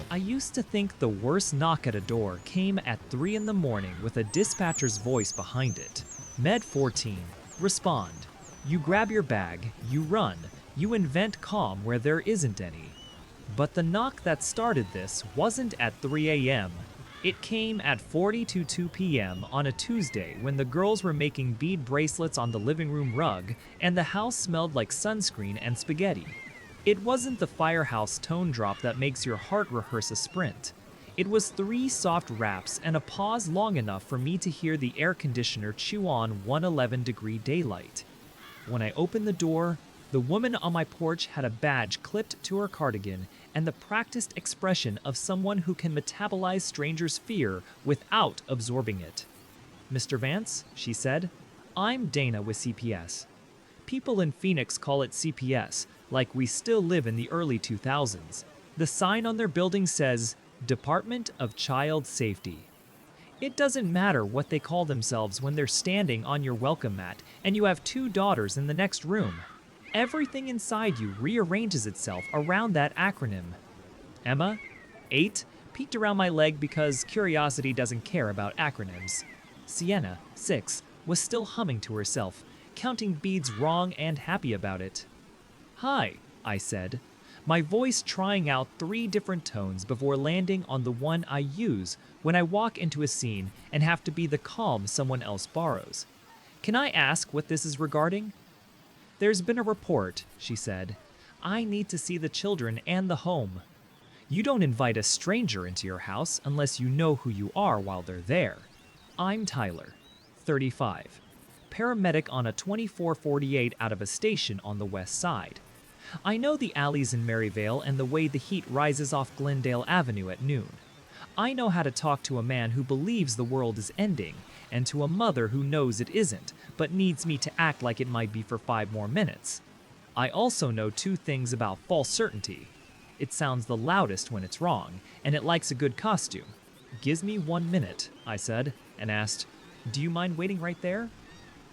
I used to think the worst knock at a door came at 3 in the morning with a dispatcher's voice behind it. Med 14. Respond. You grab your bag, you run, you invent calm where there isn't any. But the knock that started this wasn't at 3 a.m. It came at 40 to 2 p.m. on a Tuesday when the girls were making bead bracelets on the living room rug and the house smelled like sunscreen and spaghetti. It wasn't the firehouse tone drop that makes your heart rehearse a sprint. It was 3 soft raps and a pause long enough for me to hear the air conditioner chew on 111-degree daylight. When I opened the door, the woman on my porch had a badge clipped to her cardigan and the practiced expression of someone who can metabolize strangers' fear without absorbing it. "Mr. Vance," she said, "I'm Dana with CPS. People in Phoenix call it CPS, like we still live in the early 2000s. The sign on their building says, Department of Child Safety. It doesn't matter what they call themselves when they're standing on your welcome mat and you have 2 daughters in the next room. Everything inside you rearranges itself around that acronym." Emma, 8, peeked around my leg because curiosity doesn't care about acronyms. Sienna, 6, was still humming to herself, counting beads wrong and happy about it. "Hi," I said, my voice trying out 3 different tones before landing on the one I use when I walk into a scene and have to be the calm someone else borrows. "Can I ask what this is regarding?" "There's been a report," she said. "I need to see the children and the home." "You don't invite a stranger into your house unless you know who you are while they're there." "I'm Tyler, 35, paramedic on a 2448 out of a station on the west side. I know the alleys in Maryvale and the way the heat rises off Glendale Avenue at noon. I know how to talk to a man who believes the world is ending, and to a mother who knows it isn't, but needs me to act like it might be for 5 more minutes. I also know 2 things about false certainty. It sounds the loudest when it's wrong, and it likes a good costume. Gives me 1 minute," I said, and asked, "Do you mind waiting right there?"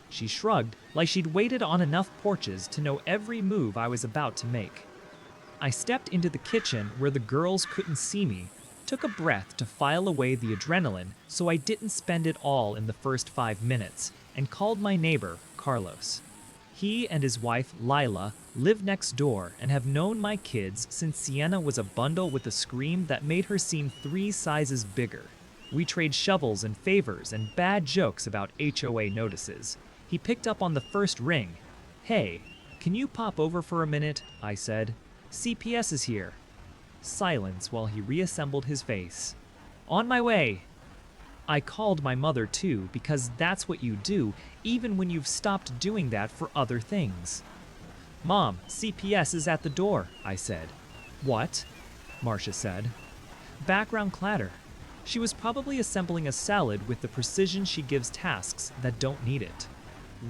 She shrugged, like she'd waited on enough porches to know every move I was about to make. I stepped into the kitchen where the girls couldn't see me, took a breath to file away the adrenaline so I didn't spend it all in the first 5 minutes, and called my neighbor, Carlos. He and his wife, Lila, live next door and have known my kids since Sienna was a bundle with a scream that made her seem 3 sizes bigger. We trade shovels and favors and bad jokes about HOA notices. He picked up on the first ring. "Hey, can you pop over for a minute?" I said. "CPS is here." Silence while he reassembled his face. "On my way." I called my mother too, because that's what you do, even when you've stopped doing that for other things. "Mom, CPS is at the door," I said. "What?" Marcia said. Background clatter. She was probably assembling a salad with the precision she gives tasks that don't need it.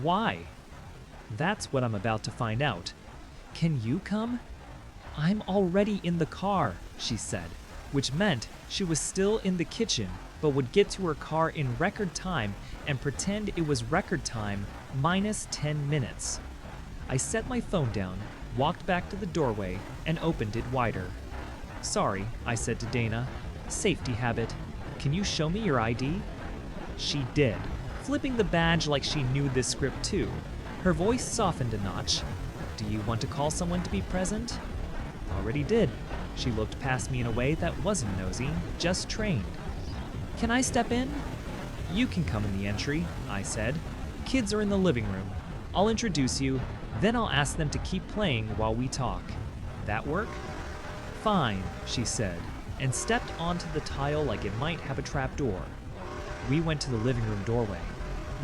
"Why?" "That's what I'm about to find out." "Can you come?" "I'm already in the car," she said, which meant she was still in the kitchen, but would get to her car in record time and pretend it was record time minus 10 minutes. I set my phone down, walked back to the doorway, and opened it wider. "Sorry," I said to Dana. "Safety habit. Can you show me your ID?" She did, flipping the badge like she knew this script too. Her voice softened a notch. "Do you want to call someone to be present?" "Already did." She looked past me in a way that wasn't nosy, just trained. "Can I step in?" "You can come in the entry," I said. "Kids are in the living room. I'll introduce you, then I'll ask them to keep playing while we talk. That work?" "Fine," she said, and stepped onto the tile like it might have a trapdoor. We went to the living room doorway.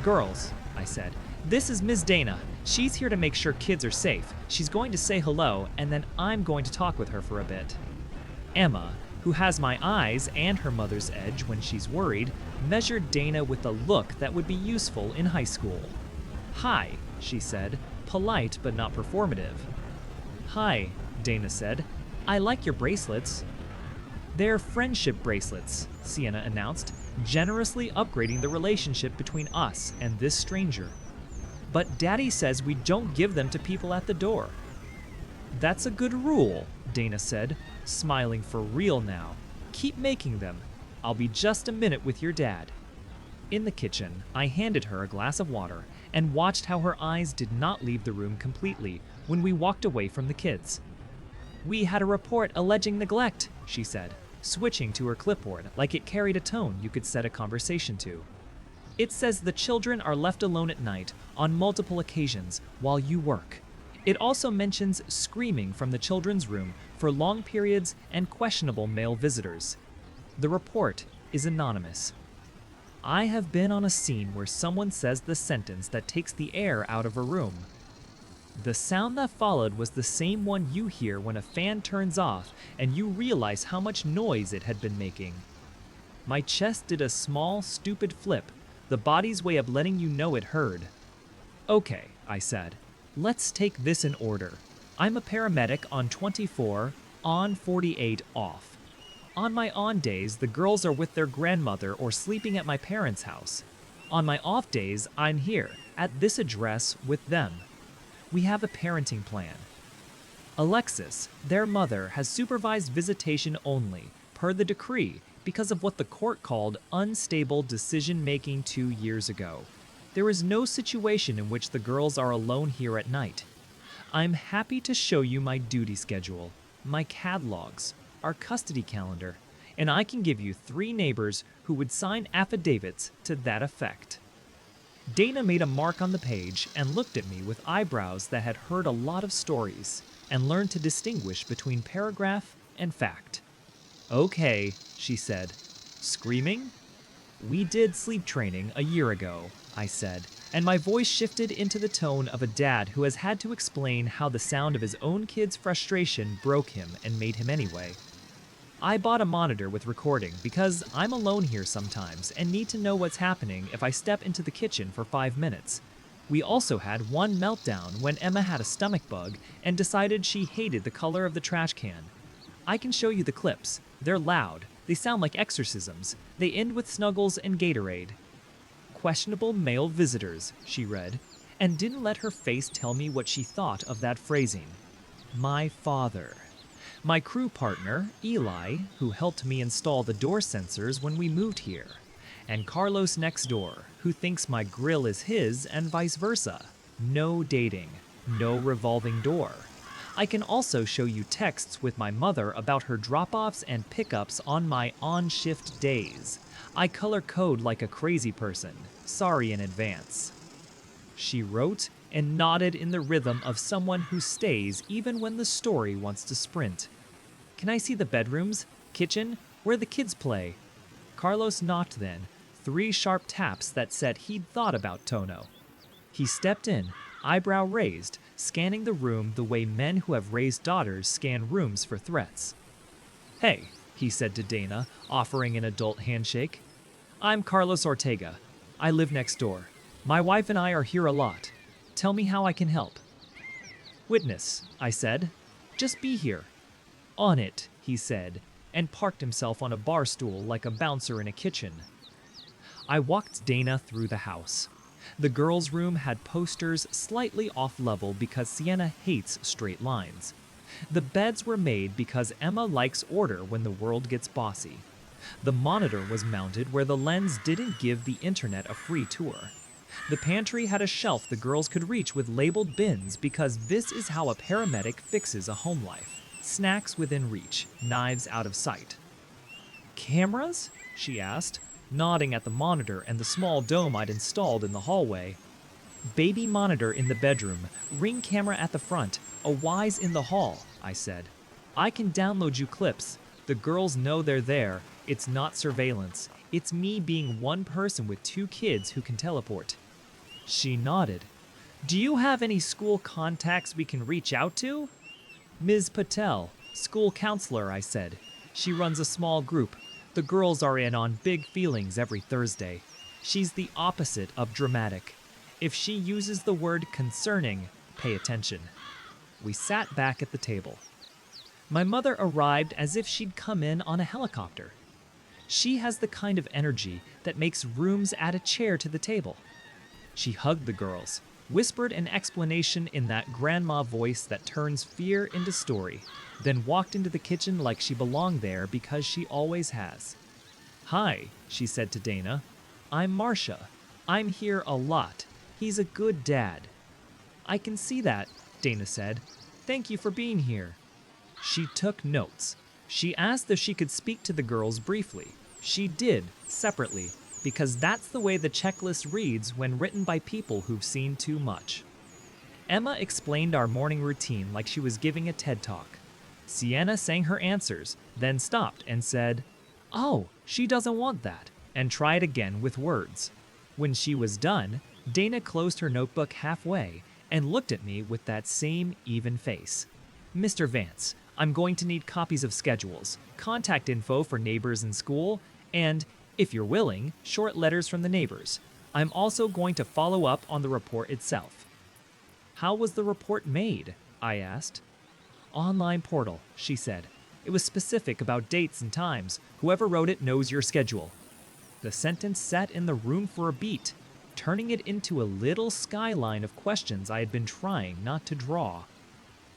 "Girls," I said, "this is Ms. Dana. She's here to make sure kids are safe. She's going to say hello, and then I'm going to talk with her for a bit." Emma, who has my eyes and her mother's edge when she's worried, measured Dana with a look that would be useful in high school. "Hi," she said, polite but not performative. "Hi," Dana said. "I like your bracelets." "They're friendship bracelets," Sienna announced, generously upgrading the relationship between us and this stranger. "But Daddy says we don't give them to people at the door." "That's a good rule," Dana said, smiling for real now. Keep making them. I'll be just a minute with your dad." In the kitchen, I handed her a glass of water and watched how her eyes did not leave the room completely when we walked away from the kids. "We had a report alleging neglect," she said, switching to her clipboard like it carried a tone you could set a conversation to. "It says the children are left alone at night on multiple occasions while you work. It also mentions screaming from the children's room for long periods and questionable male visitors. The report is anonymous." I have been on a scene where someone says the sentence that takes the air out of a room. The sound that followed was the same one you hear when a fan turns off and you realize how much noise it had been making. My chest did a small, stupid flip, the body's way of letting you know it heard. "Okay," I said, "let's take this in order. I'm a paramedic on 24, on 48 off. On my on days, the girls are with their grandmother or sleeping at my parents' house. On my off days, I'm here, at this address, with them. We have a parenting plan. Alexis, their mother, has supervised visitation only, per the decree, because of what the court called unstable decision-making 2 years ago. There is no situation in which the girls are alone here at night. I'm happy to show you my duty schedule, my CAD logs, our custody calendar, and I can give you 3 neighbors who would sign affidavits to that effect." Dana made a mark on the page and looked at me with eyebrows that had heard a lot of stories and learned to distinguish between paragraph and fact. "Okay," she said. "Screaming?" "We did sleep training a year ago," I said, and my voice shifted into the tone of a dad who has had to explain how the sound of his own kid's frustration broke him and made him anyway. "I bought a monitor with recording because I'm alone here sometimes and need to know what's happening if I step into the kitchen for 5 minutes. We also had one meltdown when Emma had a stomach bug and decided she hated the color of the trash can. I can show you the clips. They're loud. They sound like exorcisms. They end with Snuggles and Gatorade." "Questionable male visitors," she read, and didn't let her face tell me what she thought of that phrasing. "My father. My crew partner, Eli, who helped me install the door sensors when we moved here. And Carlos next door, who thinks my grill is his and vice versa. No dating. No revolving door. I can also show you texts with my mother about her drop-offs and pickups on my on-shift days. I color code like a crazy person. Sorry in advance." She wrote and nodded in the rhythm of someone who stays even when the story wants to sprint. "Can I see the bedrooms, kitchen, where the kids play?" Carlos knocked then, 3 sharp taps that said he'd thought about Tono. He stepped in, eyebrow raised, scanning the room the way men who have raised daughters scan rooms for threats. "Hey," he said to Dana, offering an adult handshake. "I'm Carlos Ortega. I live next door. My wife and I are here a lot. Tell me how I can help." "Witness," I said. "Just be here." "On it," he said, and parked himself on a bar stool like a bouncer in a kitchen. I walked Dana through the house. The girls' room had posters slightly off-level because Sienna hates straight lines. The beds were made because Emma likes order when the world gets bossy. The monitor was mounted where the lens didn't give the internet a free tour. The pantry had a shelf the girls could reach with labeled bins because this is how a paramedic fixes a home life. Snacks within reach, knives out of sight. "Cameras?" she asked, nodding at the monitor and the small dome I'd installed in the hallway. "Baby monitor in the bedroom, ring camera at the front, a Wise in the hall," I said. "I can download you clips. The girls know they're there. It's not surveillance. It's me being one person with 2 kids who can teleport." She nodded. "Do you have any school contacts we can reach out to?" "Ms. Patel, school counselor," I said. "She runs a small group. The girls are in on big feelings every Thursday. She's the opposite of dramatic. If she uses the word concerning, pay attention." We sat back at the table. My mother arrived as if she'd come in on a helicopter. She has the kind of energy that makes rooms add a chair to the table. She hugged the girls. whispered an explanation in that grandma voice that turns fear into story, then walked into the kitchen like she belonged there because she always has. "Hi," she said to Dana. "I'm Marcia. I'm here a lot. He's a good dad." "I can see that," Dana said. "Thank you for being here." She took notes. She asked if she could speak to the girls briefly. She did, separately, because that's the way the checklist reads when written by people who've seen too much. Emma explained our morning routine like she was giving a TED Talk. Sienna sang her answers, then stopped and said, "Oh, she doesn't want that," and tried again with words. When she was done, Dana closed her notebook halfway and looked at me with that same even face. "Mr. Vance, I'm going to need copies of schedules, contact info for neighbors and school, and, if you're willing, short letters from the neighbors. I'm also going to follow up on the report itself." "How was the report made?" I asked. "Online portal," she said. "It was specific about dates and times. Whoever wrote it knows your schedule." The sentence sat in the room for a beat, turning it into a little skyline of questions I had been trying not to draw.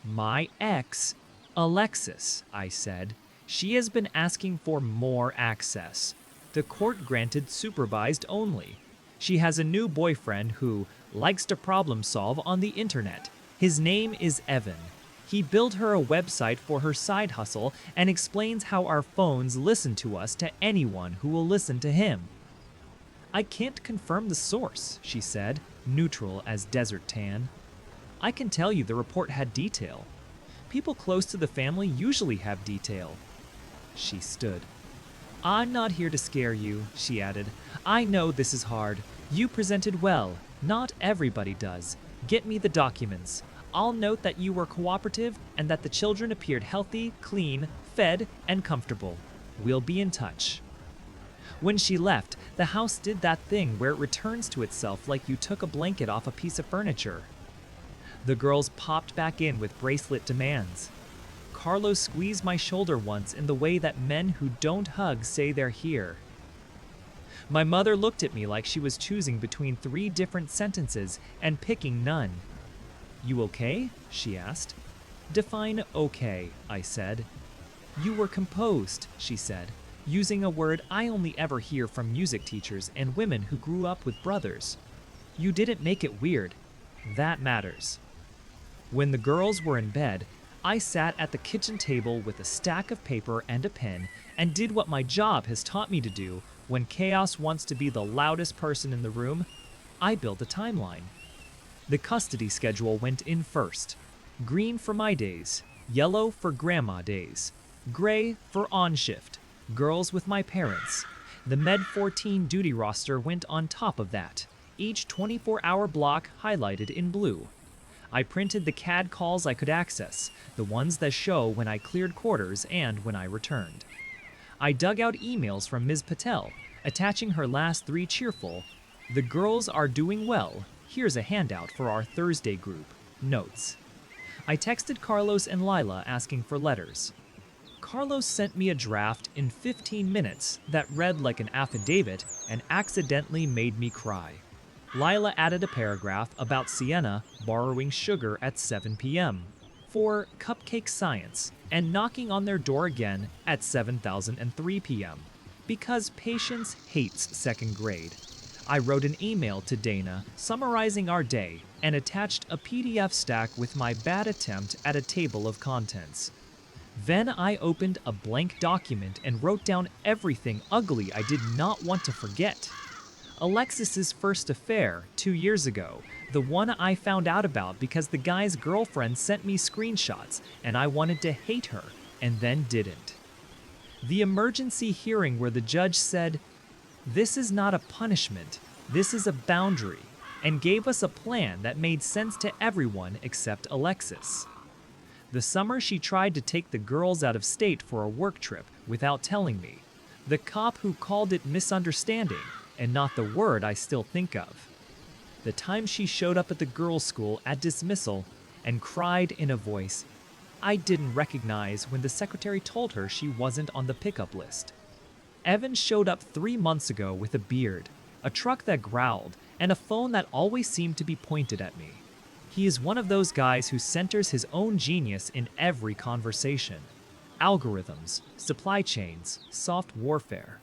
"My ex, Alexis," I said. "She has been asking for more access. The court granted supervised only. She has a new boyfriend who likes to problem solve on the internet. His name is Evan. He built her a website for her side hustle and explains how our phones listen to us to anyone who will listen to him." "I can't confirm the source," she said, neutral as desert tan. "I can tell you the report had detail. People close to the family usually have detail." She stood. "I'm not here to scare you," she added. "I know this is hard. You presented well. Not everybody does. Get me the documents. I'll note that you were cooperative and that the children appeared healthy, clean, fed, and comfortable. We'll be in touch." When she left, the house did that thing where it returns to itself like you took a blanket off a piece of furniture. The girls popped back in with bracelet demands. Carlos squeezed my shoulder once in the way that men who don't hug say they're here. My mother looked at me like she was choosing between 3 different sentences and picking none. "You okay?" she asked. "Define okay," I said. "You were composed," she said, using a word I only ever hear from music teachers and women who grew up with brothers. "You didn't make it weird. That matters." When the girls were in bed, I sat at the kitchen table with a stack of paper and a pen and did what my job has taught me to do when chaos wants to be the loudest person in the room. I built a timeline. The custody schedule went in first. Green for my days, yellow for grandma days, gray for on shift, girls with my parents. The Med 14 duty roster went on top of that, each 24-hour block highlighted in blue. I printed the CAD calls I could access, the ones that show when I cleared quarters and when I returned. I dug out emails from Ms. Patel, attaching her last 3 cheerful, "The girls are doing well. Here's a handout for our Thursday group. Notes." I texted Carlos and Lila asking for letters. Carlos sent me a draft in 15 minutes that read like an affidavit and accidentally made me cry. Lila added a paragraph about Sienna borrowing sugar at 7 p.m. for cupcake science and knocking on their door again at 7,003 p.m. because Patience hates second grade. I wrote an email to Dana summarizing our day and attached a PDF stack with my bad attempt at a table of contents. Then I opened a blank document and wrote down everything ugly I did not want to forget. Alexis's first affair 2 years ago, the one I found out about because the guy's girlfriend sent me screenshots and I wanted to hate her and then didn't. The emergency hearing where the judge said, "This is not a punishment, this is a boundary," and gave us a plan that made sense to everyone except Alexis. The summer she tried to take the girls out of state for a work trip without telling me. The cop who called it misunderstanding, and not the word I still think of. The time she showed up at the girls' school at dismissal and cried in a voice I didn't recognize when the secretary told her she wasn't on the pickup list. Evan showed up 3 months ago with a beard. a truck that growled, and a phone that always seemed to be pointed at me. He is one of those guys who centers his own genius in every conversation. Algorithms, supply chains, soft warfare.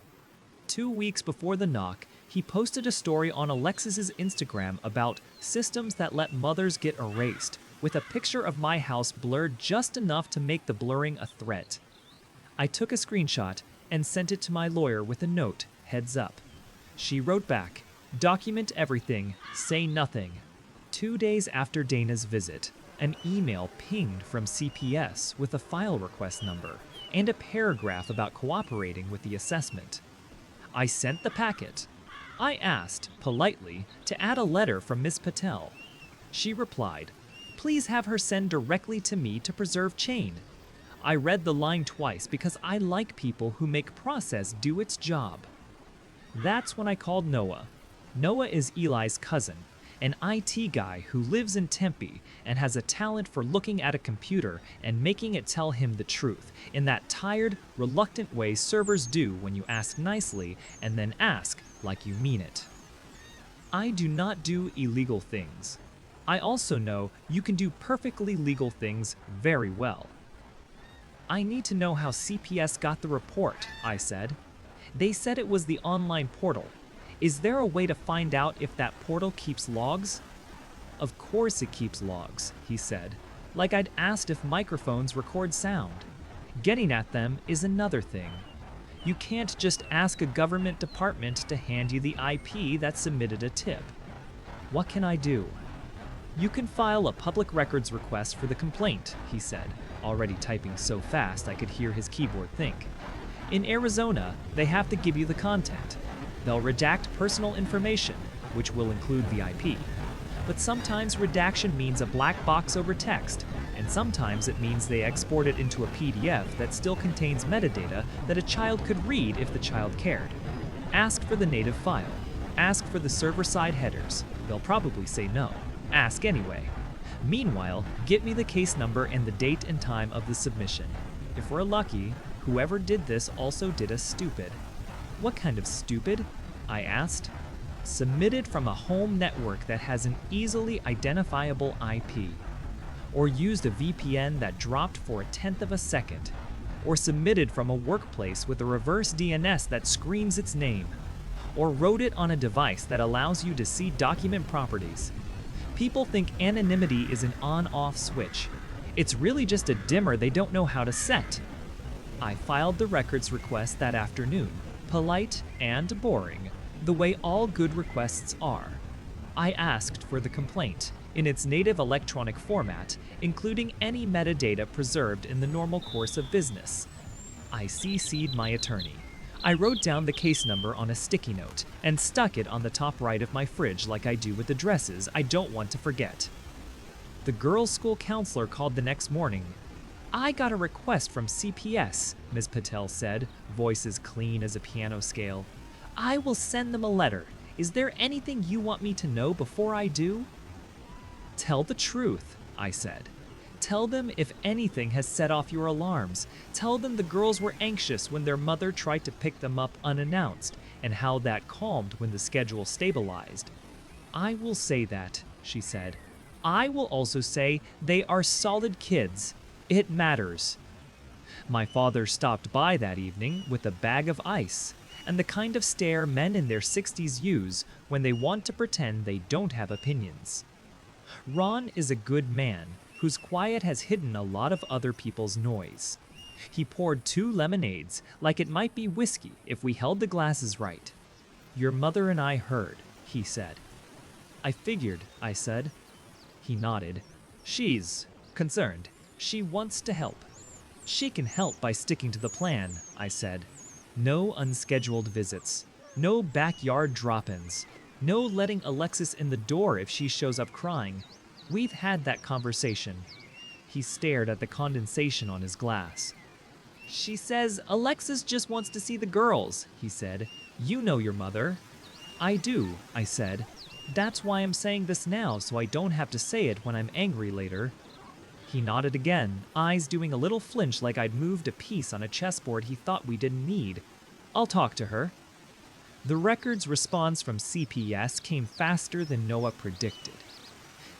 2 weeks before the knock, he posted a story on Alexis's Instagram about systems that let mothers get erased, with a picture of my house blurred just enough to make the blurring a threat. I took a screenshot and sent it to my lawyer with a note, heads up. She wrote back, document everything, say nothing. 2 days after Dana's visit, an email pinged from CPS with a file request number and a paragraph about cooperating with the assessment. I sent the packet. I asked, politely, to add a letter from Ms. Patel. She replied, please have her send directly to me to preserve chain. I read the line twice because I like people who make process do its job. That's when I called Noah. Noah is Eli's cousin, an IT guy who lives in Tempe and has a talent for looking at a computer and making it tell him the truth in that tired, reluctant way servers do when you ask nicely and then ask like you mean it. I do not do illegal things. I also know you can do perfectly legal things very well. I need to know how CPS got the report, I said. They said it was the online portal. Is there a way to find out if that portal keeps logs? Of course it keeps logs, he said, like I'd asked if microphones record sound. Getting at them is another thing. You can't just ask a government department to hand you the IP that submitted a tip. What can I do? You can file a public records request for the complaint, he said, already typing so fast I could hear his keyboard think. In Arizona, they have to give you the content. They'll redact personal information, which will include the IP. But sometimes redaction means a black box over text, and sometimes it means they export it into a PDF that still contains metadata that a child could read if the child cared. Ask for the native file. Ask for the server-side headers. They'll probably say no. Ask anyway. Meanwhile, get me the case number and the date and time of the submission. If we're lucky, whoever did this also did a stupid. What kind of stupid? I asked. Submitted from a home network that has an easily identifiable IP. Or used a VPN that dropped for 1/10 of a second. Or submitted from a workplace with a reverse DNS that screams its name. Or wrote it on a device that allows you to see document properties. People think anonymity is an on-off switch. It's really just a dimmer they don't know how to set. I filed the records request that afternoon, polite and boring, the way all good requests are. I asked for the complaint in its native electronic format, including any metadata preserved in the normal course of business. I CC'd my attorney. I wrote down the case number on a sticky note and stuck it on the top right of my fridge like I do with addresses I don't want to forget. The girls' school counselor called the next morning. I got a request from CPS, Ms. Patel said, voice as clean as a piano scale. I will send them a letter. Is there anything you want me to know before I do? Tell the truth, I said. Tell them if anything has set off your alarms. Tell them the girls were anxious when their mother tried to pick them up unannounced, and how that calmed when the schedule stabilized. I will say that, she said. I will also say they are solid kids. It matters. My father stopped by that evening with a bag of ice, and the kind of stare men in their 60s use when they want to pretend they don't have opinions. Ron is a good man whose quiet has hidden a lot of other people's noise. He poured 2 lemonades like it might be whiskey if we held the glasses right. Your mother and I heard, he said. I figured, I said. He nodded. She's concerned. She wants to help. She can help by sticking to the plan, I said. No unscheduled visits. No backyard drop-ins. No letting Alexis in the door if she shows up crying. We've had that conversation. He stared at the condensation on his glass. She says Alexis just wants to see the girls, he said. You know your mother. I do, I said. That's why I'm saying this now, so I don't have to say it when I'm angry later. He nodded again, eyes doing a little flinch like I'd moved a piece on a chessboard he thought we didn't need. I'll talk to her. The record's response from CPS came faster than Noah predicted.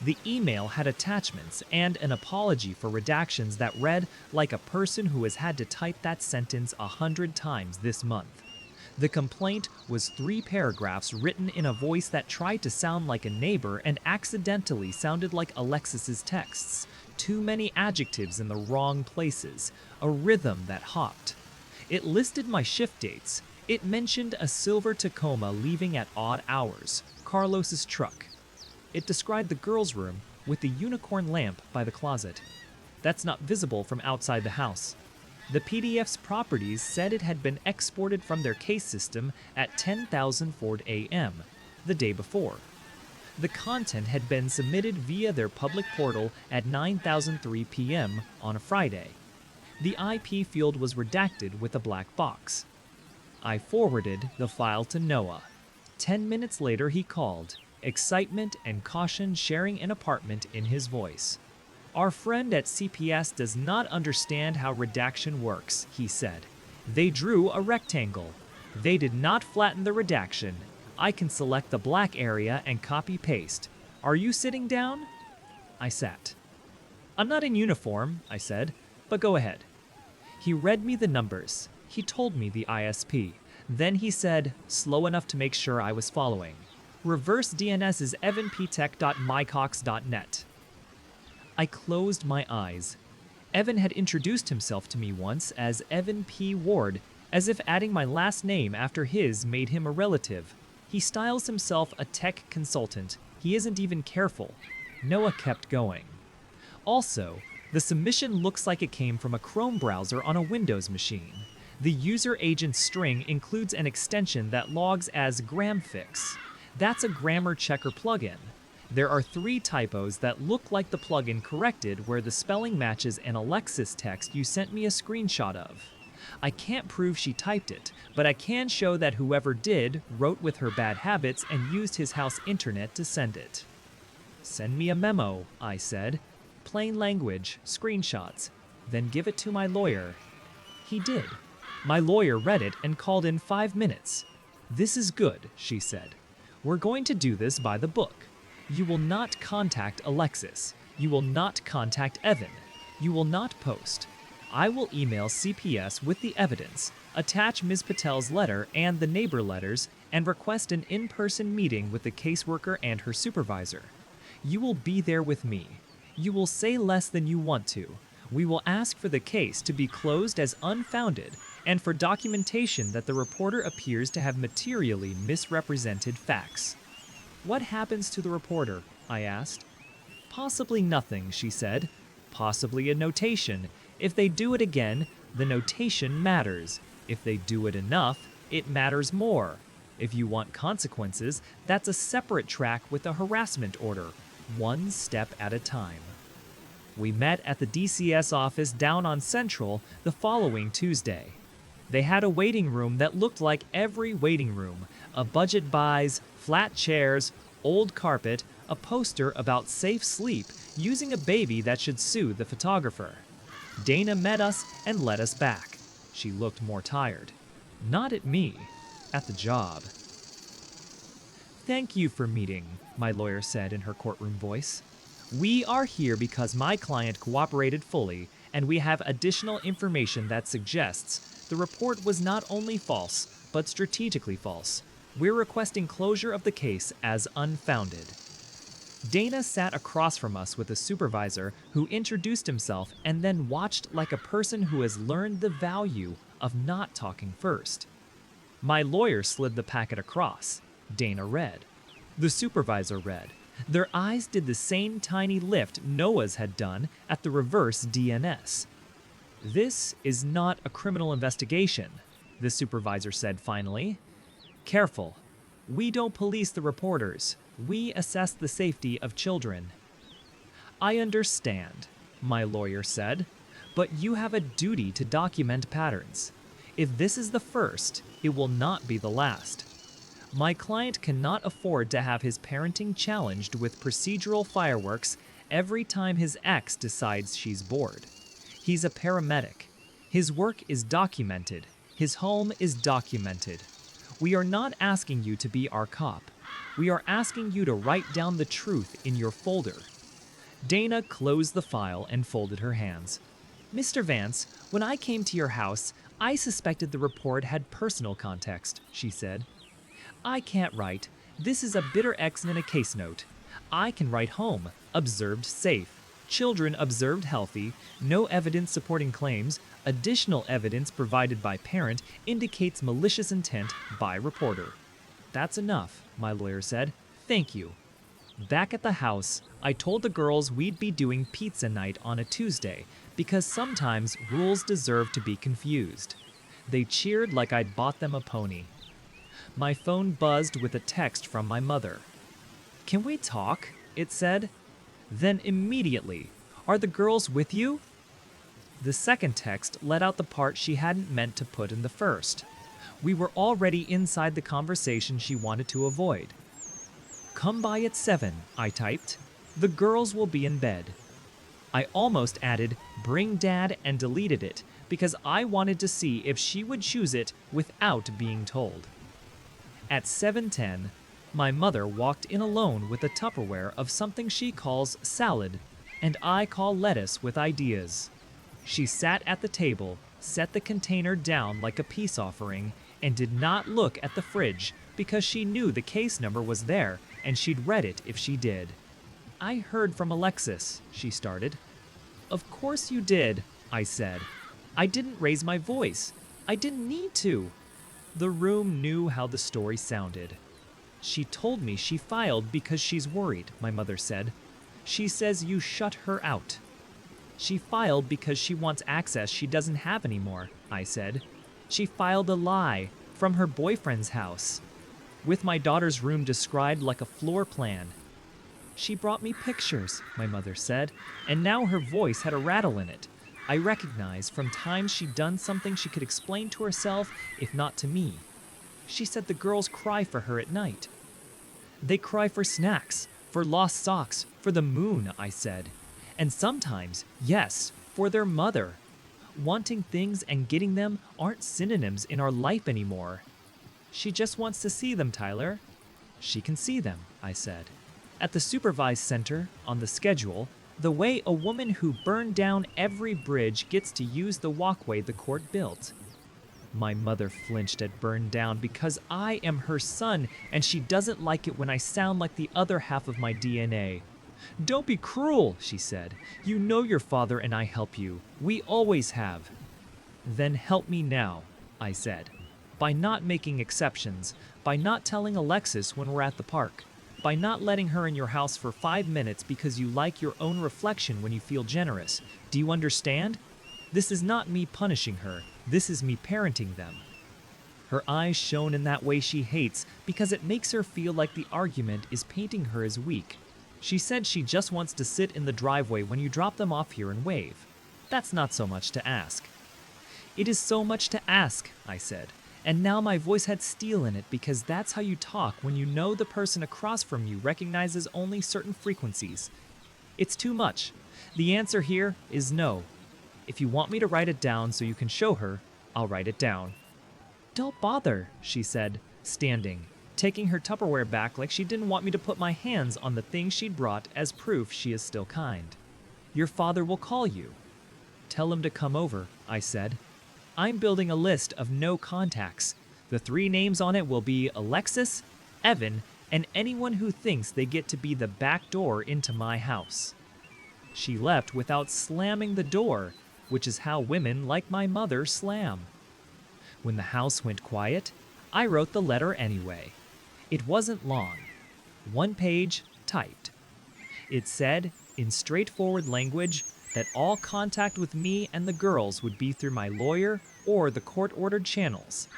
The email had attachments and an apology for redactions that read like a person who has had to type that sentence 100 times this month. The complaint was 3 paragraphs written in a voice that tried to sound like a neighbor and accidentally sounded like Alexis's texts. Too many adjectives in the wrong places, a rhythm that hopped. It listed my shift dates. It mentioned a silver Tacoma leaving at odd hours, Carlos's truck. It described the girls' room with the unicorn lamp by the closet. That's not visible from outside the house. The PDF's properties said it had been exported from their case system at 10,004 a.m., the day before. The content had been submitted via their public portal at 9,003 p.m. on a Friday. The IP field was redacted with a black box. I forwarded the file to Noah. 10 minutes later, he called, excitement and caution sharing an apartment in his voice. Our friend at CPS does not understand how redaction works, he said. They drew a rectangle. They did not flatten the redaction. I can select the black area and copy-paste. Are you sitting down? I sat. I'm not in uniform, I said, but go ahead. He read me the numbers. He told me the ISP. Then he said, slow enough to make sure I was following. Reverse DNS is evanptech.mycox.net. I closed my eyes. Evan had introduced himself to me once as Evan P. Ward, as if adding my last name after his made him a relative. He styles himself a tech consultant. He isn't even careful. Noah kept going. Also, the submission looks like it came from a Chrome browser on a Windows machine. The user agent string includes an extension that logs as gramfix. That's a grammar checker plugin. There are 3 typos that look like the plugin corrected where the spelling matches an Alexis text you sent me a screenshot of. I can't prove she typed it, but I can show that whoever did wrote with her bad habits and used his house internet to send it. Send me a memo, I said. Plain language, screenshots, then give it to my lawyer. He did. My lawyer read it and called in 5 minutes. This is good, she said. We're going to do this by the book. You will not contact Alexis. You will not contact Evan. You will not post. I will email CPS with the evidence, attach Ms. Patel's letter and the neighbor letters, and request an in-person meeting with the caseworker and her supervisor. You will be there with me. You will say less than you want to. We will ask for the case to be closed as unfounded and for documentation that the reporter appears to have materially misrepresented facts. What happens to the reporter? I asked. Possibly nothing, she said. Possibly a notation. If they do it again, the notation matters. If they do it enough, it matters more. If you want consequences, that's a separate track with a harassment order, one step at a time. We met at the DCS office down on Central the following Tuesday. They had a waiting room that looked like every waiting room, a budget buys, flat chairs, old carpet, a poster about safe sleep using a baby that should soothe the photographer. Dana met us and led us back. She looked more tired. Not at me, at the job. Thank you for meeting, my lawyer said in her courtroom voice. We are here because my client cooperated fully, and we have additional information that suggests the report was not only false, but strategically false. We're requesting closure of the case as unfounded. Dana sat across from us with a supervisor who introduced himself and then watched like a person who has learned the value of not talking first. My lawyer slid the packet across. Dana read. The supervisor read. Their eyes did the same tiny lift Noah's had done at the reverse DNS. This is not a criminal investigation, the supervisor said finally. Careful. We don't police the reporters. We assess the safety of children. I understand, my lawyer said, but you have a duty to document patterns. If this is the first, it will not be the last. My client cannot afford to have his parenting challenged with procedural fireworks every time his ex decides she's bored. He's a paramedic. His work is documented. His home is documented. We are not asking you to be our cop. We are asking you to write down the truth in your folder." Dana closed the file and folded her hands. "Mr. Vance, when I came to your house, I suspected the report had personal context," she said. "I can't write. This is a bitter X in a case note. I can write home, observed safe, children observed healthy, no evidence supporting claims, additional evidence provided by parent indicates malicious intent by reporter." "That's enough," my lawyer said. "Thank you." Back at the house, I told the girls we'd be doing pizza night on a Tuesday because sometimes rules deserve to be confused. They cheered like I'd bought them a pony. My phone buzzed with a text from my mother. "Can we talk?" it said. Then immediately, "Are the girls with you?" The second text let out the part she hadn't meant to put in the first. We were already inside the conversation she wanted to avoid. "Come by at 7, I typed. "The girls will be in bed." I almost added, "Bring Dad," and deleted it because I wanted to see if she would choose it without being told. At 7:10, my mother walked in alone with a Tupperware of something she calls salad, and I call lettuce with ideas. She sat at the table, set the container down like a peace offering, and did not look at the fridge because she knew the case number was there and she'd read it if she did. "I heard from Alexis," she started. "Of course you did," I said. "I didn't raise my voice. I didn't need to." The room knew how the story sounded. "She told me she filed because she's worried," my mother said. "She says you shut her out." "She filed because she wants access she doesn't have anymore," I said. "She filed a lie from her boyfriend's house, with my daughter's room described like a floor plan." "She brought me pictures," my mother said, and now her voice had a rattle in it. I recognized from times she'd done something she could explain to herself, if not to me. "She said the girls cry for her at night." "They cry for snacks, for lost socks, for the moon," I said. "And sometimes, yes, for their mother. Wanting things and getting them aren't synonyms in our life anymore." "She just wants to see them, Tyler." "She can see them," I said. "At the supervised center, on the schedule, the way a woman who burned down every bridge gets to use the walkway the court built." My mother flinched at burned down because I am her son and she doesn't like it when I sound like the other half of my DNA. "Don't be cruel," she said. "You know your father and I help you. We always have." "Then help me now," I said. "By not making exceptions, by not telling Alexis when we're at the park, by not letting her in your house for 5 minutes because you like your own reflection when you feel generous. Do you understand? This is not me punishing her. This is me parenting them." Her eyes shone in that way she hates because it makes her feel like the argument is painting her as weak. She said she just wants to sit in the driveway when you drop them off here and wave. That's not so much to ask. "It is so much to ask," I said. And now my voice had steel in it because that's how you talk when you know the person across from you recognizes only certain frequencies. "It's too much. The answer here is no. If you want me to write it down so you can show her, I'll write it down." "Don't bother," she said, standing, taking her Tupperware back like she didn't want me to put my hands on the thing she'd brought as proof she is still kind. "Your father will call you." "Tell him to come over," I said. "I'm building a list of no contacts. The 3 names on it will be Alexis, Evan, and anyone who thinks they get to be the back door into my house." She left without slamming the door, which is how women like my mother slam. When the house went quiet, I wrote the letter anyway. It wasn't long. 1 page, typed. It said, in straightforward language, that all contact with me and the girls would be through my lawyer or the court-ordered channels,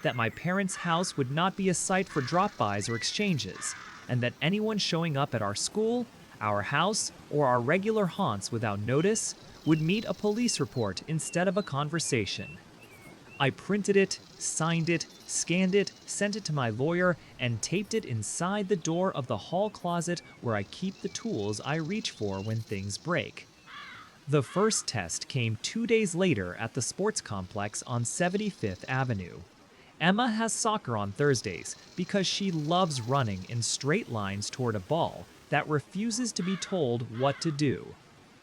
that my parents' house would not be a site for drop-bys or exchanges, and that anyone showing up at our school, our house, or our regular haunts without notice would meet a police report instead of a conversation. I printed it, signed it, scanned it, sent it to my lawyer, and taped it inside the door of the hall closet where I keep the tools I reach for when things break. The first test came 2 days later at the sports complex on 75th Avenue. Emma has soccer on Thursdays because she loves running in straight lines toward a ball that refuses to be told what to do.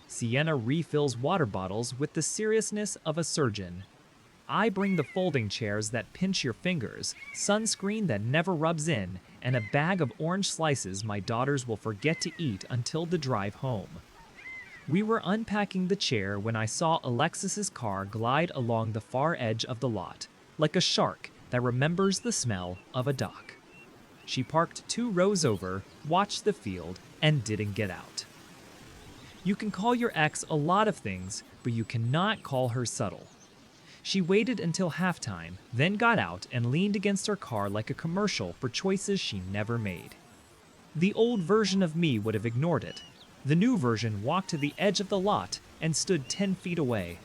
Sienna refills water bottles with the seriousness of a surgeon. I bring the folding chairs that pinch your fingers, sunscreen that never rubs in, and a bag of orange slices my daughters will forget to eat until the drive home. We were unpacking the chair when I saw Alexis's car glide along the far edge of the lot, like a shark that remembers the smell of a dock. She parked 2 rows over, watched the field, and didn't get out. You can call your ex a lot of things, but you cannot call her subtle. She waited until halftime, then got out and leaned against her car like a commercial for choices she never made. The old version of me would have ignored it. The new version walked to the edge of the lot and stood 10 feet away.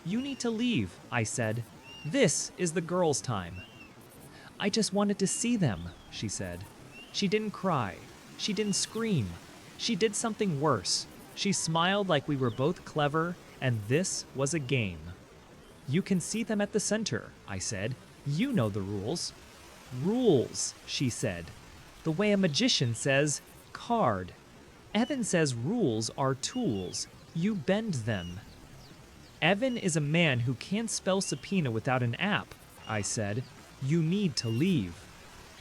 "You need to leave," I said. "This is the girls' time." "I just wanted to see them," she said. She didn't cry. She didn't scream. She did something worse. She smiled like we were both clever, and this was a game. "You can see them at the center," I said. "You know the rules." "Rules," she said. "The way a magician says, card. Evan says rules are tools. You bend them." "Evan is a man who can't spell subpoena without an app," I said. "You need to leave."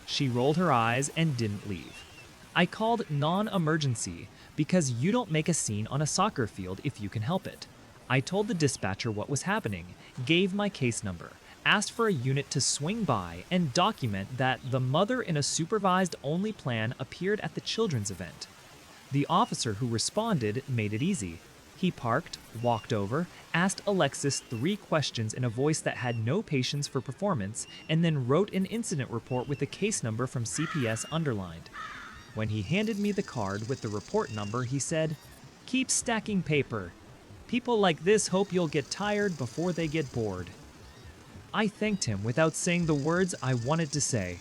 She rolled her eyes and didn't leave. I called non-emergency because you don't make a scene on a soccer field if you can help it. I told the dispatcher what was happening, gave my case number, asked for a unit to swing by and document that the mother in a supervised-only plan appeared at the children's event. The officer who responded made it easy. He parked, walked over, asked Alexis 3 questions in a voice that had no patience for performance, and then wrote an incident report with the case number from CPS underlined. When he handed me the card with the report number, he said, "Keep stacking paper. People like this hope you'll get tired before they get bored." I thanked him without saying the words I wanted to say.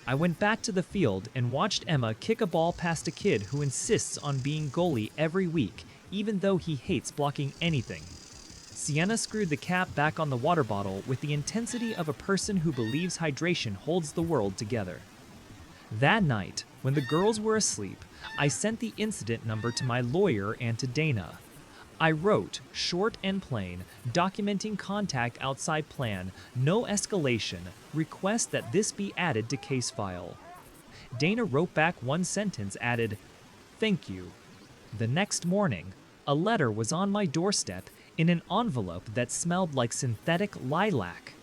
I went back to the field and watched Emma kick a ball past a kid who insists on being goalie every week, even though he hates blocking anything. Sienna screwed the cap back on the water bottle with the intensity of a person who believes hydration holds the world together. That night, when the girls were asleep, I sent the incident number to my lawyer and to Dana. I wrote, short and plain, documenting contact outside plan, no escalation, request that this be added to case file. Dana wrote back 1 sentence, added, "Thank you." The next morning, a letter was on my doorstep in an envelope that smelled like synthetic lilac.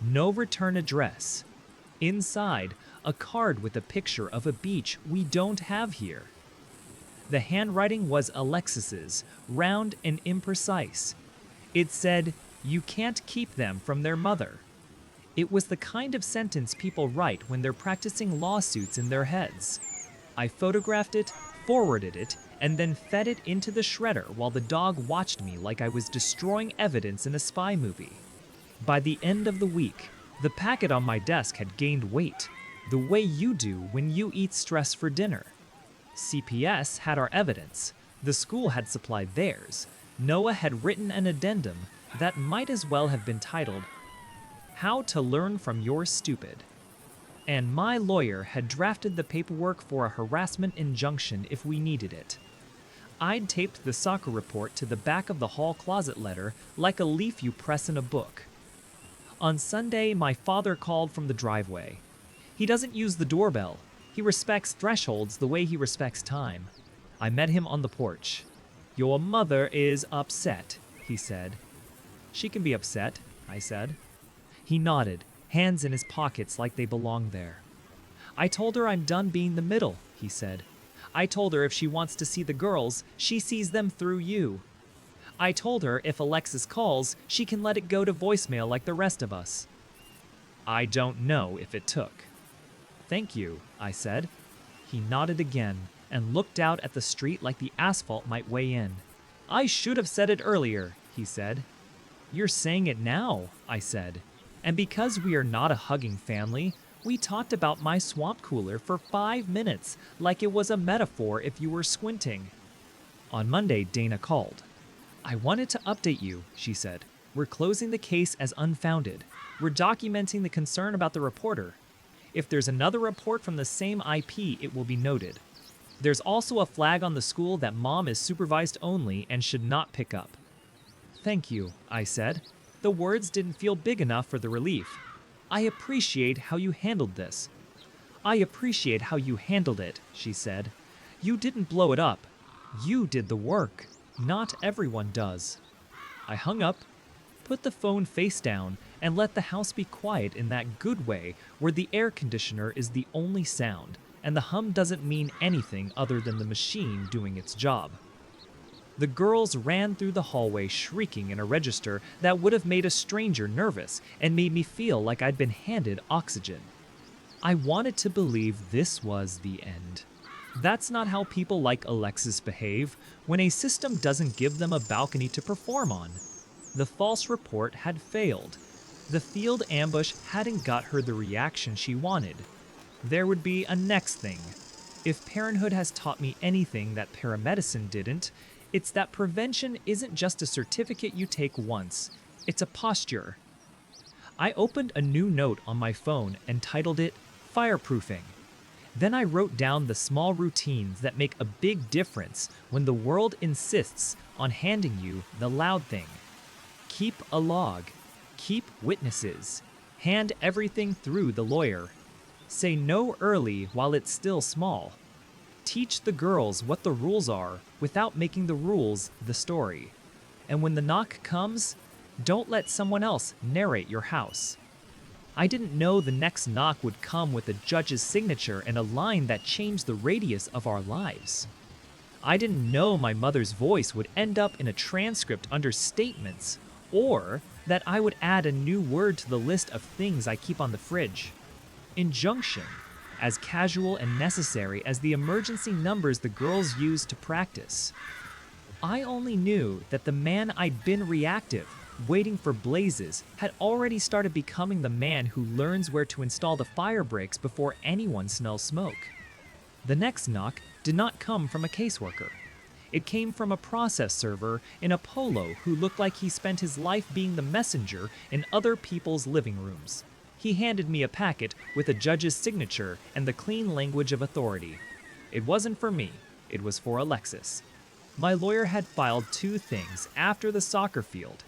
No return address. Inside, a card with a picture of a beach we don't have here. The handwriting was Alexis's, round and imprecise. It said, "You can't keep them from their mother." It was the kind of sentence people write when they're practicing lawsuits in their heads. I photographed it, forwarded it, and then fed it into the shredder while the dog watched me like I was destroying evidence in a spy movie. By the end of the week, the packet on my desk had gained weight, the way you do when you eat stress for dinner. CPS had our evidence. The school had supplied theirs. Noah had written an addendum that might as well have been titled, "How to Learn from Your Stupid." And my lawyer had drafted the paperwork for a harassment injunction if we needed it. I'd taped the soccer report to the back of the hall closet letter like a leaf you press in a book. On Sunday, my father called from the driveway. He doesn't use the doorbell. He respects thresholds the way he respects time. I met him on the porch. "Your mother is upset," he said. "She can be upset," I said. He nodded, hands in his pockets like they belonged there. "I told her I'm done being the middle," he said. "I told her if she wants to see the girls, she sees them through you. I told her if Alexis calls, she can let it go to voicemail like the rest of us." I don't know if it took. "Thank you," I said. He nodded again and looked out at the street like the asphalt might weigh in. "I should have said it earlier," he said. "You're saying it now," I said. And because we are not a hugging family, we talked about my swamp cooler for 5 minutes like it was a metaphor if you were squinting. On Monday, Dana called. "I wanted to update you," she said. We're closing the case as unfounded. We're documenting the concern about the reporter. If there's another report from the same IP, it will be noted. There's also a flag on the school that Mom is supervised only and should not pick up." "Thank you," I said. The words didn't feel big enough for the relief. "I appreciate how you handled this." "I appreciate how you handled it," she said. "You didn't blow it up. You did the work. Not everyone does." I hung up, put the phone face down, and let the house be quiet in that good way where the air conditioner is the only sound, and the hum doesn't mean anything other than the machine doing its job. The girls ran through the hallway shrieking in a register that would have made a stranger nervous and made me feel like I'd been handed oxygen. I wanted to believe this was the end. That's not how people like Alexis behave when a system doesn't give them a balcony to perform on. The false report had failed. The field ambush hadn't got her the reaction she wanted. There would be a next thing. If parenthood has taught me anything that paramedicine didn't, it's that prevention isn't just a certificate you take once. It's a posture. I opened a new note on my phone and titled it Fireproofing. Then I wrote down the small routines that make a big difference when the world insists on handing you the loud thing. Keep a log. Keep witnesses. Hand everything through the lawyer. Say no early while it's still small. Teach the girls what the rules are without making the rules the story. And when the knock comes, don't let someone else narrate your house. I didn't know the next knock would come with a judge's signature and a line that changed the radius of our lives. I didn't know my mother's voice would end up in a transcript under statements, or that I would add a new word to the list of things I keep on the fridge. Injunction, as casual and necessary as the emergency numbers the girls used to practice. I only knew that the man I'd been reactive, waiting for blazes, had already started becoming the man who learns where to install the fire breaks before anyone smells smoke. The next knock did not come from a caseworker. It came from a process server in a polo who looked like he spent his life being the messenger in other people's living rooms. He handed me a packet with a judge's signature and the clean language of authority. It wasn't for me, it was for Alexis. My lawyer had filed two things after the soccer field: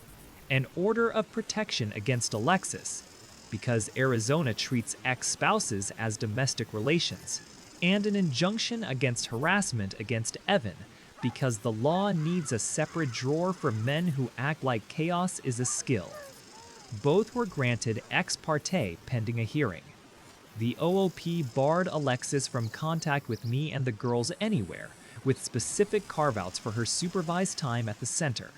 an order of protection against Alexis, because Arizona treats ex-spouses as domestic relations, and an injunction against harassment against Evan, because the law needs a separate drawer for men who act like chaos is a skill. Both were granted ex parte pending a hearing. The OOP barred Alexis from contact with me and the girls anywhere, with specific carve-outs for her supervised time at the center.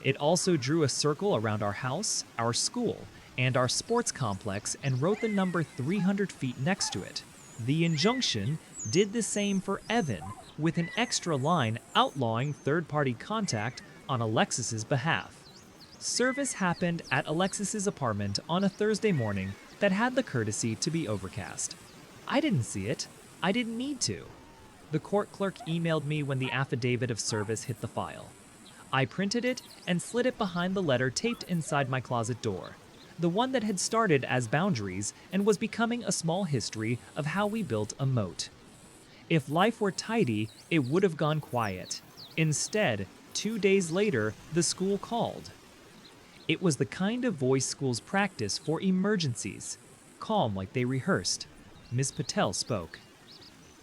It also drew a circle around our house, our school, and our sports complex and wrote the number 300 feet next to it. The injunction did the same for Evan, with an extra line outlawing third-party contact on Alexis's behalf. Service happened at Alexis's apartment on a Thursday morning that had the courtesy to be overcast. I didn't see it. I didn't need to. The court clerk emailed me when the affidavit of service hit the file. I printed it and slid it behind the letter taped inside my closet door, the one that had started as boundaries and was becoming a small history of how we built a moat. If life were tidy, it would have gone quiet. Instead, 2 days later, the school called. It was the kind of voice schools practice for emergencies, calm like they rehearsed. Ms. Patel spoke.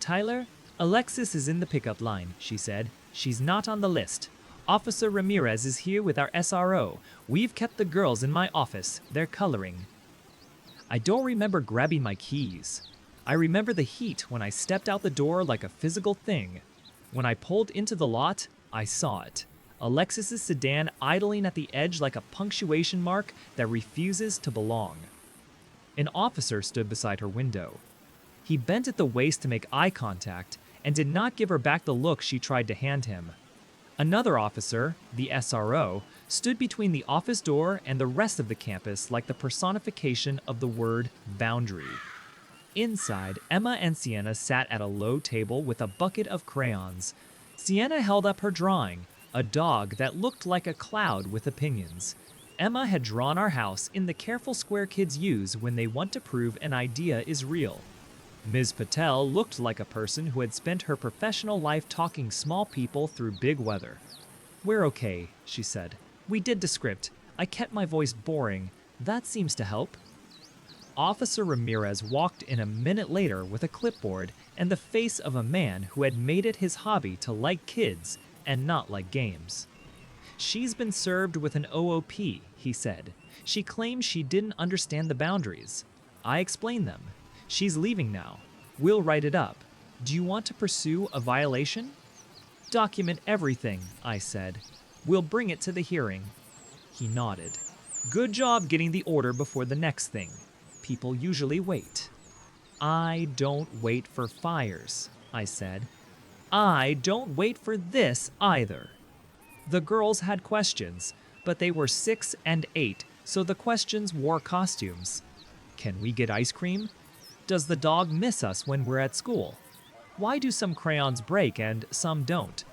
"Tyler, Alexis is in the pickup line," she said. "She's not on the list. Officer Ramirez is here with our SRO. We've kept the girls in my office. They're coloring." I don't remember grabbing my keys. I remember the heat when I stepped out the door like a physical thing. When I pulled into the lot, I saw it. Alexis's sedan idling at the edge like a punctuation mark that refuses to belong. An officer stood beside her window. He bent at the waist to make eye contact and did not give her back the look she tried to hand him. Another officer, the SRO, stood between the office door and the rest of the campus like the personification of the word boundary. Inside, Emma and Sienna sat at a low table with a bucket of crayons. Sienna held up her drawing, a dog that looked like a cloud with opinions. Emma had drawn our house in the careful square kids use when they want to prove an idea is real. Ms. Patel looked like a person who had spent her professional life talking small people through big weather. "We're okay," she said. "We did the script. I kept my voice boring. That seems to help." Officer Ramirez walked in a minute later with a clipboard and the face of a man who had made it his hobby to like kids and not like games. "She's been served with an OOP," he said. "She claims she didn't understand the boundaries. I explained them. She's leaving now. We'll write it up. Do you want to pursue a violation?" "Document everything," I said. "We'll bring it to the hearing." He nodded. "Good job getting the order before the next thing. People usually wait." "I don't wait for fires," I said. "I don't wait for this either." The girls had questions, but they were 6 and 8, so the questions wore costumes. Can we get ice cream? Does the dog miss us when we're at school? Why do some crayons break and some don't?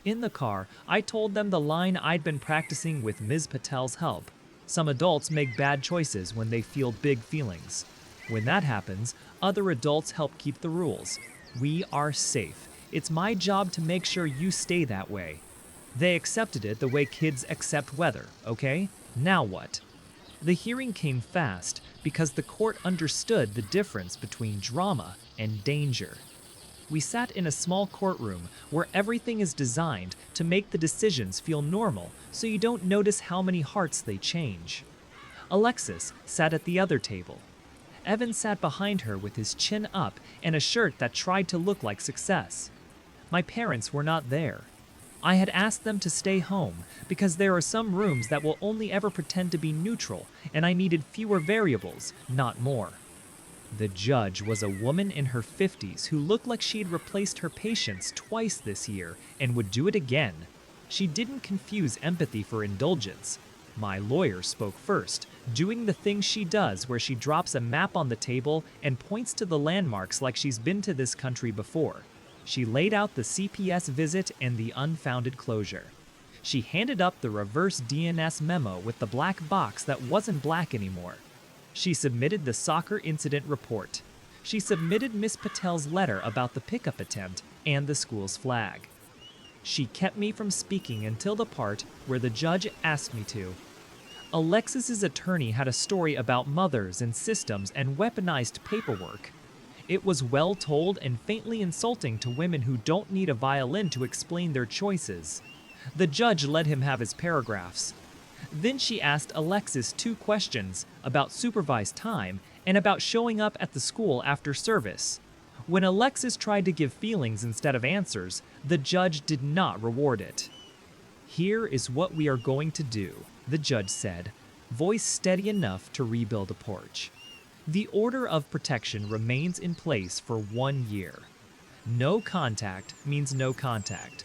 In the car, I told them the line I'd been practicing with Ms. Patel's help. Some adults make bad choices when they feel big feelings. When that happens, other adults help keep the rules. We are safe. It's my job to make sure you stay that way. They accepted it the way kids accept weather, okay? Now what? The hearing came fast because the court understood the difference between drama and danger. We sat in a small courtroom where everything is designed to make the decisions feel normal so you don't notice how many hearts they change. Alexis sat at the other table. Evan sat behind her with his chin up and a shirt that tried to look like success. My parents were not there. I had asked them to stay home because there are some rooms that will only ever pretend to be neutral, and I needed fewer variables, not more. The judge was a woman in her 50s who looked like she'd replaced her patients twice this year and would do it again. She didn't confuse empathy for indulgence. My lawyer spoke first, doing the thing she does where she drops a map on the table and points to the landmarks like she's been to this country before. She laid out the CPS visit and the unfounded closure. She handed up the reverse DNS memo with the black box that wasn't black anymore. She submitted the soccer incident report. She submitted Miss Patel's letter about the pickup attempt and the school's flag. She kept me from speaking until the part where the judge asked me to. Alexis's attorney had a story about mothers and systems and weaponized paperwork. It was well told and faintly insulting to women who don't need a violin to explain their choices. The judge let him have his paragraphs. Then she asked Alexis 2 questions about supervised time and about showing up at the school after service. When Alexis tried to give feelings instead of answers, the judge did not reward it. "Here is what we are going to do," the judge said, voice steady enough to rebuild a porch. "The order of protection remains in place for 1 year. No contact means no contact.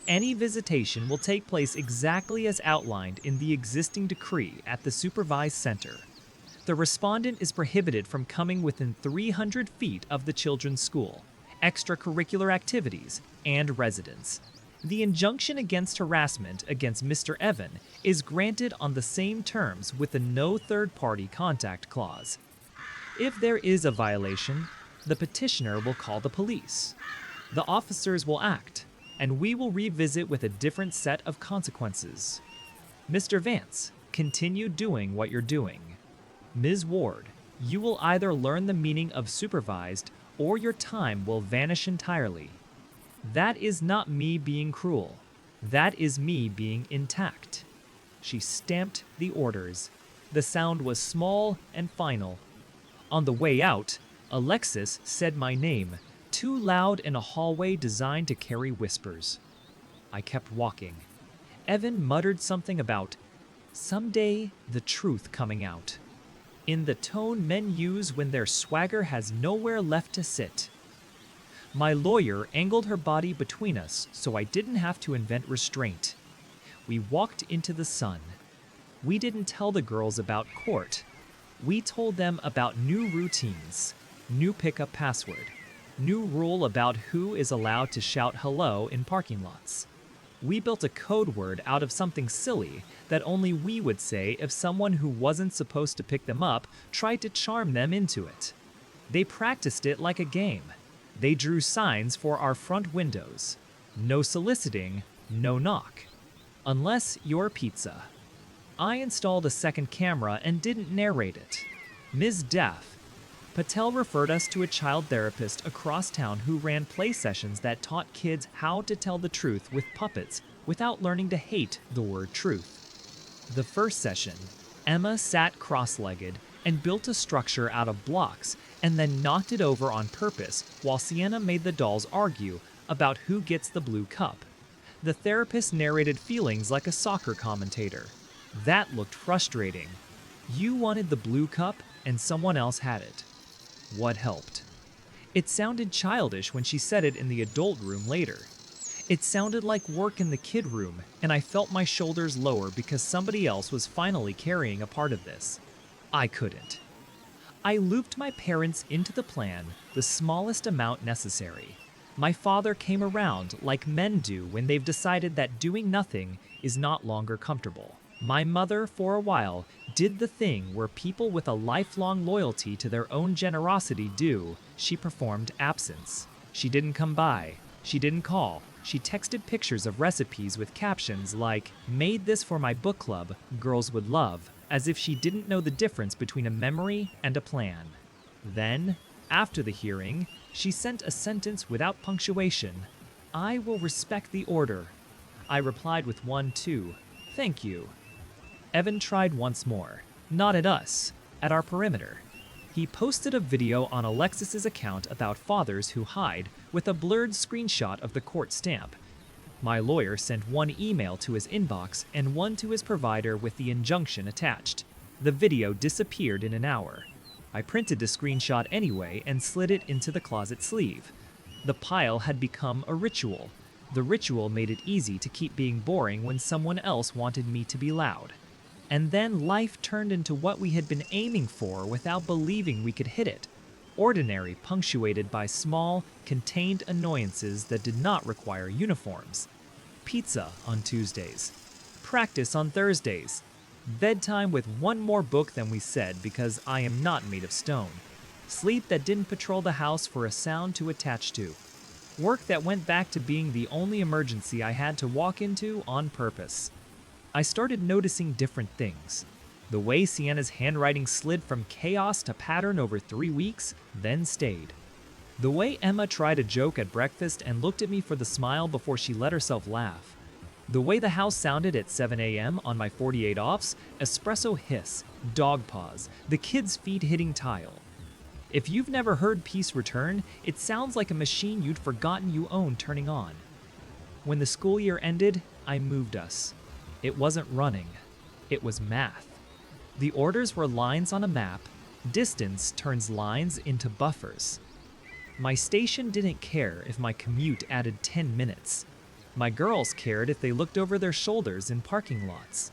Any visitation will take place exactly as outlined in the existing decree at the supervised center. The respondent is prohibited from coming within 300 feet of the children's school, extracurricular activities, and residence. The injunction against harassment against Mr. Evan is granted on the same terms with the no third-party contact clause. If there is a violation, the petitioner will call the police. The officers will act, and we will revisit with a different set of consequences. Mr. Vance, continue doing what you're doing. Ms. Ward, you will either learn the meaning of supervised or your time will vanish entirely. That is not me being cruel. That is me being intact." She stamped the orders. The sound was small and final. On the way out, Alexis said my name, too loud in a hallway designed to carry whispers. I kept walking. Evan muttered something about, "Someday the truth coming out," in the tone men use when their swagger has nowhere left to sit. My lawyer angled her body between us so I didn't have to invent restraint. We walked into the sun. We didn't tell the girls about court. We told them about new routines, new pickup password, new rule about who is allowed to shout hello in parking lots. We built a code word out of something silly that only we would say if someone who wasn't supposed to pick them up tried to charm them into it. They practiced it like a game. They drew signs for our front windows. No soliciting, no knock. Unless you're pizza. I installed a second camera and didn't narrate it. Ms. Deaf. Patel referred us to a child therapist across town who ran play sessions that taught kids how to tell the truth with puppets without learning to hate the word truth. The first session, Emma sat cross-legged and built a structure out of blocks and then knocked it over on purpose while Sienna made the dolls argue about who gets the blue cup. The therapist narrated feelings like a soccer commentator. That looked frustrating. You wanted the blue cup and someone else had it. What helped? It sounded childish when she said it in the adult room later. It sounded like work in the kid room, and I felt my shoulders lower because somebody else was finally carrying a part of this. I couldn't. I looped my parents into the plan, the smallest amount necessary. My father came around like men do when they've decided that doing nothing is not longer comfortable. My mother, for a while, did the thing where people with a lifelong loyalty to their own generosity do. She performed absence. She didn't come by. She didn't call. She texted pictures of recipes with captions like, "Made this for my book club, girls would love," as if she didn't know the difference between a memory and a plan. Then, after the hearing, she sent a sentence without punctuation. "I will respect the order." I replied with one, too. "Thank you." Evan tried once more. Not at us, at our perimeter. He posted a video on Alexis's account about fathers who hide with a blurred screenshot of the court stamp. My lawyer sent one email to his inbox and one to his provider with the injunction attached. The video disappeared in an hour. I printed the screenshot anyway and slid it into the closet sleeve. The pile had become a ritual. The ritual made it easy to keep being boring when someone else wanted me to be loud. And then life turned into what we had been aiming for without believing we could hit it. Ordinary, punctuated by small, contained annoyances that did not require uniforms. Pizza on Tuesdays. Practice on Thursdays. Bedtime with one more book than we said because I am not made of stone. Sleep that didn't patrol the house for a sound to attach to. Work that went back to being the only emergency I had to walk into on purpose. I started noticing different things. The way Sienna's handwriting slid from chaos to pattern over 3 weeks, then stayed. The way Emma tried a joke at breakfast and looked at me for the smile before she let herself laugh. The way the house sounded at 7 a.m. on my 48 offs, espresso hiss, dog paws, the kids' feet hitting tile. If you've never heard peace return, it sounds like a machine you'd forgotten you owned turning on. When the school year ended, I moved us. It wasn't running. It was math. The orders were lines on a map. Distance turns lines into buffers. My station didn't care if my commute added 10 minutes. My girls cared if they looked over their shoulders in parking lots.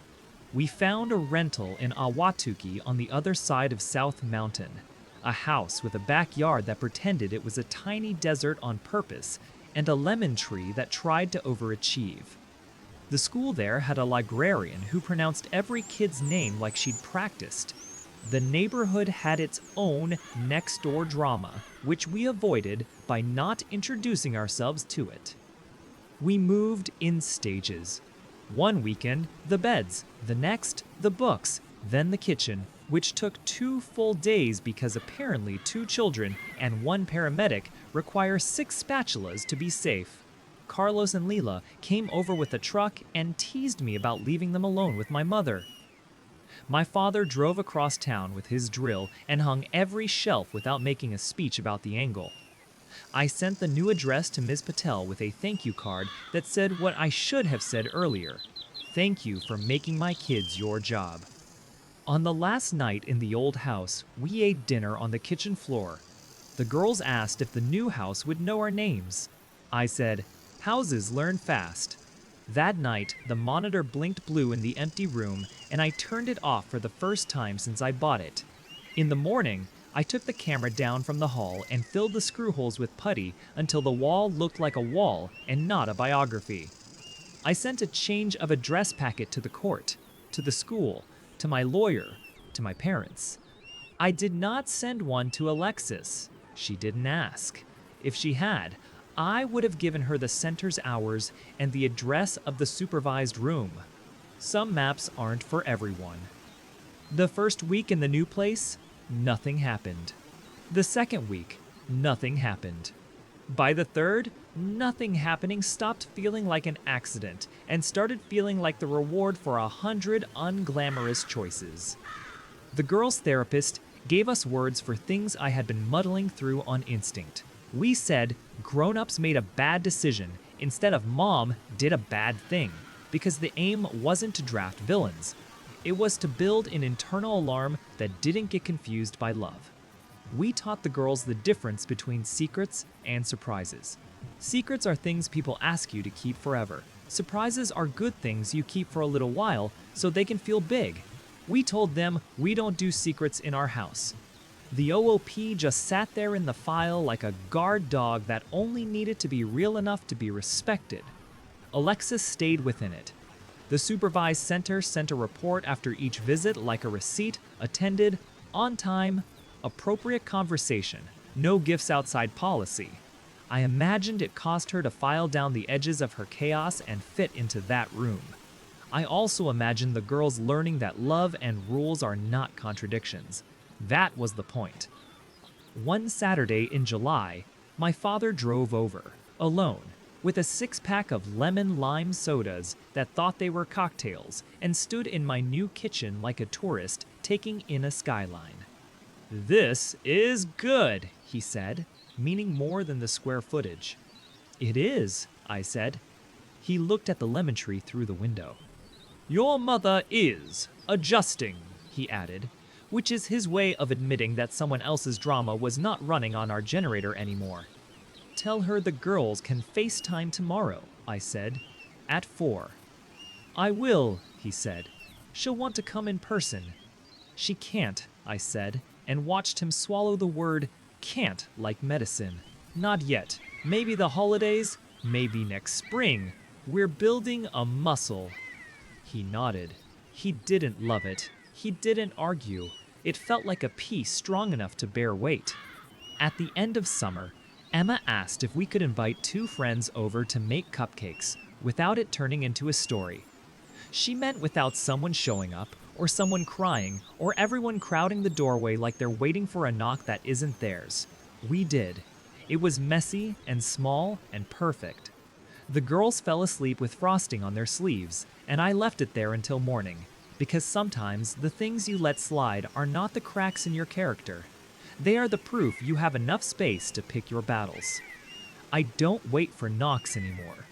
We found a rental in Ahwatukee on the other side of South Mountain. A house with a backyard that pretended it was a tiny desert on purpose and a lemon tree that tried to overachieve. The school there had a librarian who pronounced every kid's name like she'd practiced. The neighborhood had its own next-door drama, which we avoided by not introducing ourselves to it. We moved in stages. One weekend, the beds, the next, the books, then the kitchen, which took 2 full days because apparently 2 children and 1 paramedic require 6 spatulas to be safe. Carlos and Leela came over with a truck and teased me about leaving them alone with my mother. My father drove across town with his drill and hung every shelf without making a speech about the angle. I sent the new address to Ms. Patel with a thank you card that said what I should have said earlier. Thank you for making my kids your job. On the last night in the old house, we ate dinner on the kitchen floor. The girls asked if the new house would know our names. I said, "Houses learn fast." That night, the monitor blinked blue in the empty room, and I turned it off for the first time since I bought it. In the morning, I took the camera down from the hall and filled the screw holes with putty until the wall looked like a wall and not a biography. I sent a change of address packet to the court, to the school, to my lawyer, to my parents. I did not send one to Alexis. She didn't ask. If she had, I would have given her the center's hours and the address of the supervised room. Some maps aren't for everyone. The first week in the new place, nothing happened. The second week, nothing happened. By the third, nothing happening stopped feeling like an accident and started feeling like the reward for 100 unglamorous choices. The girl's therapist gave us words for things I had been muddling through on instinct. We said grown-ups made a bad decision instead of mom did a bad thing, because the aim wasn't to draft villains. It was to build an internal alarm that didn't get confused by love. We taught the girls the difference between secrets and surprises. Secrets are things people ask you to keep forever. Surprises are good things you keep for a little while so they can feel big. We told them we don't do secrets in our house. The OOP just sat there in the file like a guard dog that only needed to be real enough to be respected. Alexis stayed within it. The supervised center sent a report after each visit like a receipt, attended, on time, appropriate conversation, no gifts outside policy. I imagined it cost her to file down the edges of her chaos and fit into that room. I also imagined the girls learning that love and rules are not contradictions. That was the point. One Saturday in July, my father drove over, alone, with a six-pack of lemon-lime sodas that thought they were cocktails, and stood in my new kitchen like a tourist taking in a skyline. "This is good," he said, meaning more than the square footage. "It is," I said. He looked at the lemon tree through the window. "Your mother is adjusting," he added, which is his way of admitting that someone else's drama was not running on our generator anymore. "Tell her the girls can FaceTime tomorrow," I said, at 4. "I will," he said. "She'll want to come in person." "She can't," I said, and watched him swallow the word can't like medicine. "Not yet. Maybe the holidays, maybe next spring. We're building a muscle." He nodded. He didn't love it. He didn't argue. It felt like a piece strong enough to bear weight. At the end of summer, Emma asked if we could invite 2 friends over to make cupcakes without it turning into a story. She meant without someone showing up, or someone crying, or everyone crowding the doorway like they're waiting for a knock that isn't theirs. We did. It was messy and small and perfect. The girls fell asleep with frosting on their sleeves, and I left it there until morning, because sometimes the things you let slide are not the cracks in your character. They are the proof you have enough space to pick your battles. I don't wait for knocks anymore.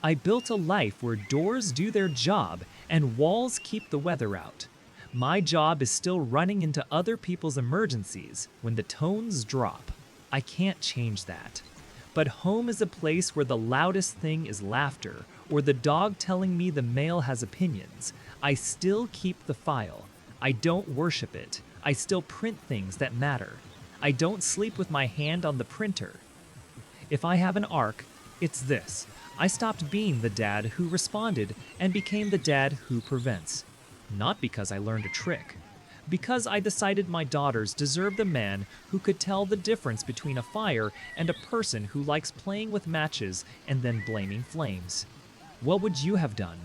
I built a life where doors do their job and walls keep the weather out. My job is still running into other people's emergencies when the tones drop. I can't change that. But home is a place where the loudest thing is laughter, or the dog telling me the mail has opinions. I still keep the file. I don't worship it. I still print things that matter. I don't sleep with my hand on the printer. If I have an arc, it's this. I stopped being the dad who responded and became the dad who prevents. Not because I learned a trick. Because I decided my daughters deserve the man who could tell the difference between a fire and a person who likes playing with matches and then blaming flames. What would you have done?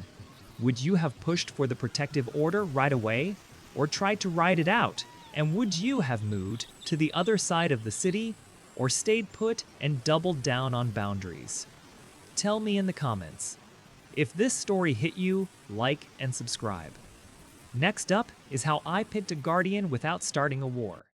Would you have pushed for the protective order right away? Or tried to ride it out? And would you have moved to the other side of the city? Or stayed put and doubled down on boundaries? Tell me in the comments. If this story hit you, like and subscribe. Next up is how I picked a guardian without starting a war.